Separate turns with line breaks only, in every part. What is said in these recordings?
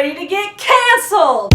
ready to get canceled!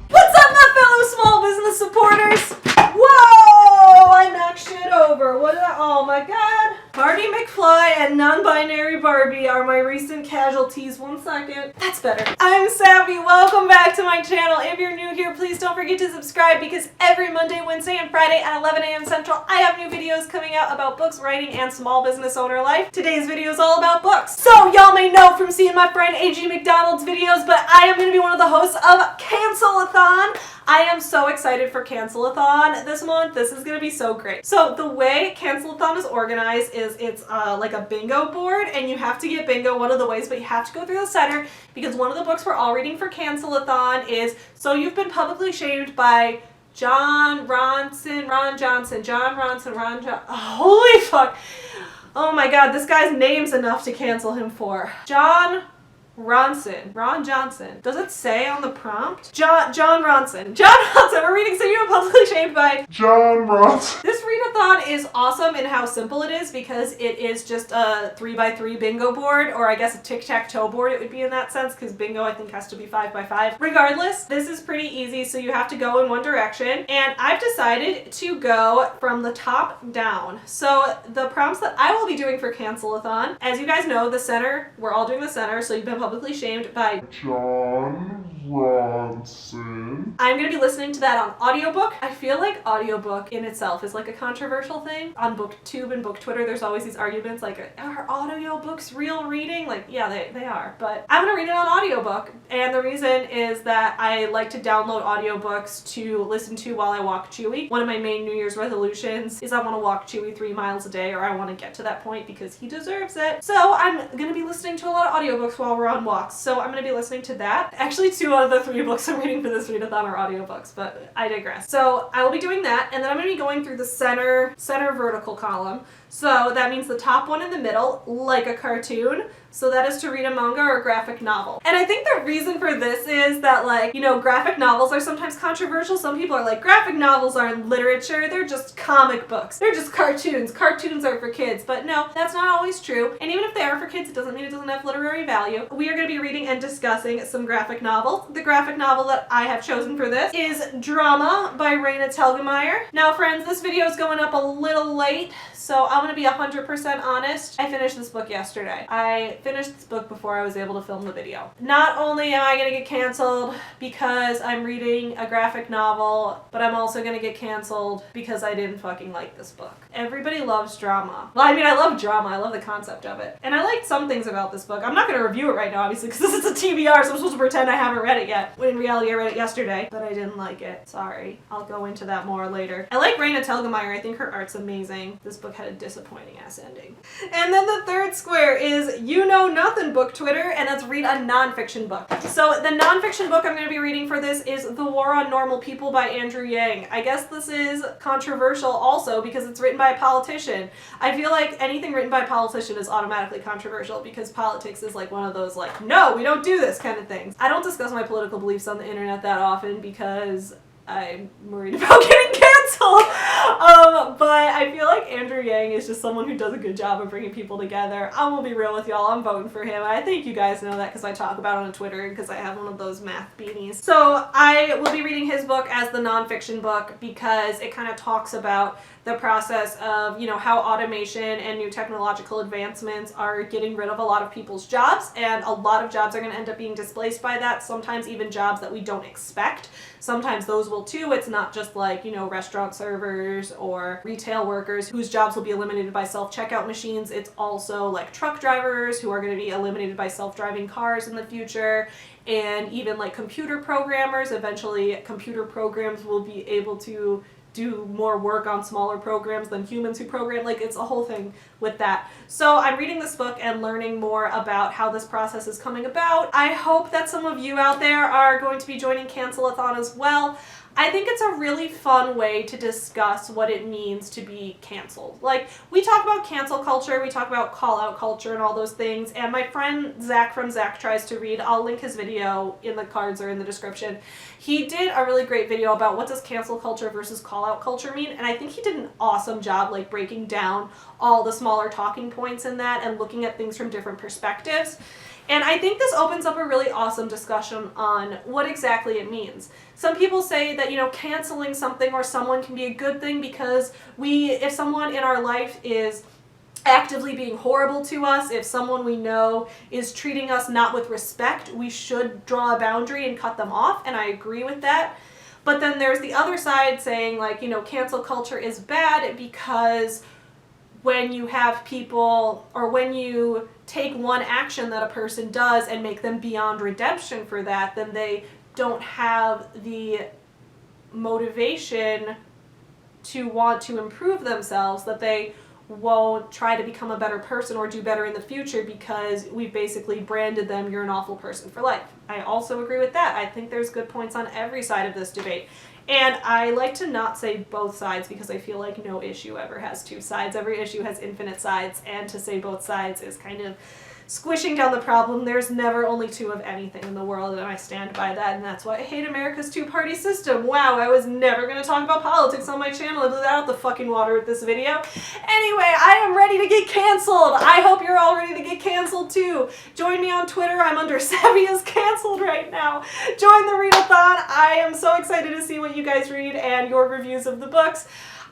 What's up, my fellow small business supporters? Whoa! I knocked shit over. Oh my god. Marty McFly and non-binary Barbie are my recent casualties. 1 second. That's better. I'm Savvy. Welcome back to my channel. If you're new here, please don't forget to subscribe because every Monday, Wednesday, and Friday at 11 a.m. Central, I have new videos coming out about books, writing, and small business owner life. Today's video is all about books. So y'all may know from seeing my friend AG MacDonald's videos, but I am going to be one of the hosts of Cancel-a-thon. I am so excited for Cancel-a-thon this month. This is going to be so great. So the way Cancel-a-thon is organized is it's like a bingo board, and you have to get bingo one of the ways, but you have to go through the center because one of the books we're all reading for Cancel-a-thon is So You've Been Publicly Shamed by Jon Ronson. Holy fuck. Oh my god, this guy's name's enough to cancel him for. Jon Johnson. Does it say on the prompt? Jon Ronson. We're reading So You've Been Publicly Shamed by
Jon Ronson.
This readathon is awesome in how simple it is because it is just a 3x3 bingo board, or I guess a tic-tac-toe board it would be in that sense, because bingo I think has to be 5x5. Regardless, this is pretty easy, so you have to go in one direction, and I've decided to go from the top down. So the prompts that I will be doing for Cancel-a-thon, as you guys know, the center, we're all doing the center, So You've Been Publicly Shamed by
Jon Ronson.
I'm going to be listening to that on audiobook. I feel like audiobook in itself is like a controversial thing. On BookTube and BookTwitter, there's always these arguments like, are audiobooks real reading? Like, yeah, they are. But I'm going to read it on audiobook. And the reason is that I like to download audiobooks to listen to while I walk Chewie. One of my main New Year's resolutions is I want to walk Chewie 3 miles a day, or I want to get to that point because he deserves it. So I'm going to be listening to a lot of audiobooks while we're on walks. So I'm going to be listening to that. Actually, 2 out of the 3 books I'm reading for this readathon are audiobooks, but I digress. So I will be doing that, and then I'm going to be going through the center vertical column. So that means the top one in the middle, like a cartoon. So that is to read a manga or a graphic novel. And I think the reason for this is that, like, you know, graphic novels are sometimes controversial. Some people are like, graphic novels aren't literature, they're just comic books. They're just cartoons. Cartoons are for kids. But no, that's not always true. And even if they are for kids, it doesn't mean it doesn't have literary value. We are going to be reading and discussing some graphic novels. The graphic novel that I have chosen for this is Drama by Raina Telgemeier. Now, friends, this video is going up a little late, so I'm going to be 100% honest. I finished this book yesterday. I finished this book before I was able to film the video. Not only am I going to get canceled because I'm reading a graphic novel, but I'm also going to get canceled because I didn't fucking like this book. Everybody loves drama. Well, I mean, I love drama. I love the concept of it. And I liked some things about this book. I'm not going to review it right now, obviously, because this is a TBR, so I'm supposed to pretend I haven't read it yet. When in reality, I read it yesterday, but I didn't like it. Sorry. I'll go into that more later. I like Raina Telgemeier. I think her art's amazing. This book had a disappointing ass ending. And then the third square is You Know Nothing Book Twitter, and that's read a nonfiction book. So the nonfiction book I'm going to be reading for this is The War on Normal People by Andrew Yang. I guess this is controversial also because it's written by a politician. I feel like anything written by a politician is automatically controversial because politics is like one of those like, no, we don't do this kind of things. I don't discuss my political beliefs on the internet that often because I'm worried about getting canceled. But I feel like Andrew Yang is just someone who does a good job of bringing people together. I will be real with y'all, I'm voting for him. I think you guys know that because I talk about it on Twitter because I have one of those math beanies. So I will be reading his book as the nonfiction book because it kind of talks about the process of, you know, how automation and new technological advancements are getting rid of a lot of people's jobs, and a lot of jobs are going to end up being displaced by that, sometimes even jobs that we don't expect. Sometimes those will too. It's not just like, you know, restaurant servers or retail workers whose jobs will be eliminated by self-checkout machines. It's also like truck drivers who are going to be eliminated by self-driving cars in the future, and even like computer programmers. Eventually computer programs will be able to do more work on smaller programs than humans who program. Like, it's a whole thing with that. So I'm reading this book and learning more about how this process is coming about. I hope that some of you out there are going to be joining Cancel-a-thon as well. I think it's a really fun way to discuss what it means to be canceled. Like, we talk about cancel culture, we talk about call-out culture and all those things, and my friend Zach from Zach Tries to Read, I'll link his video in the cards or in the description. He did a really great video about what does cancel culture versus call-out culture mean, and I think he did an awesome job, like, breaking down all the smaller talking points in that and looking at things from different perspectives. And I think this opens up a really awesome discussion on what exactly it means. Some people say that, you know, canceling something or someone can be a good thing because if someone in our life is actively being horrible to us, if someone we know is treating us not with respect, we should draw a boundary and cut them off, and I agree with that. But then there's the other side saying, like, you know, cancel culture is bad because when you have people, or when you take one action that a person does and make them beyond redemption for that, then they don't have the motivation to want to improve themselves, that they won't try to become a better person or do better in the future because we've basically branded them, you're an awful person for life. I also agree with that. I think there's good points on every side of this debate. And I like to not say both sides because I feel like no issue ever has two sides. Every issue has infinite sides, and to say both sides is kind of squishing down the problem. There's never only two of anything in the world, and I stand by that, and that's why I hate America's two-party system. Wow, I was never going to talk about politics on my channel. I blew that out the fucking water with this video. Anyway, I am ready to get canceled. I hope you're all ready to get canceled too. Join me on Twitter. I'm under Savvy is Canceled right now. Join the readathon. I am so excited to see what you guys read and your reviews of the books.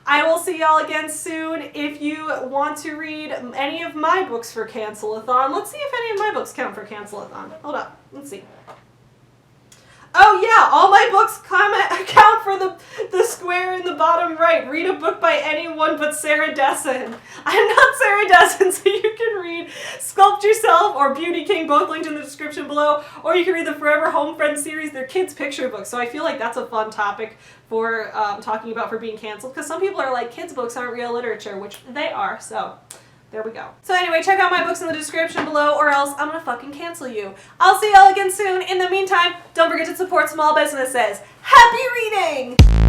I will see y'all again soon. If you want to read any of my books for Cancel-a-thon, let's see if any of my books count for Cancel-a-thon. Hold up, let's see. Oh yeah, all my books count for the square in the bottom right. Read a book by anyone but Sarah Dessen. I'm not Sarah Dessen, so you can read Sculpt Yourself or Beauty King, both linked in the description below, or you can read the Forever Home Friend series. They're kids' picture books, so I feel like that's a fun topic for talking about for being canceled, because some people are like, kids' books aren't real literature, which they are, so there we go. So anyway, check out my books in the description below, or else I'm gonna fucking cancel you. I'll see y'all again soon. In the meantime, don't forget to support small businesses. Happy reading!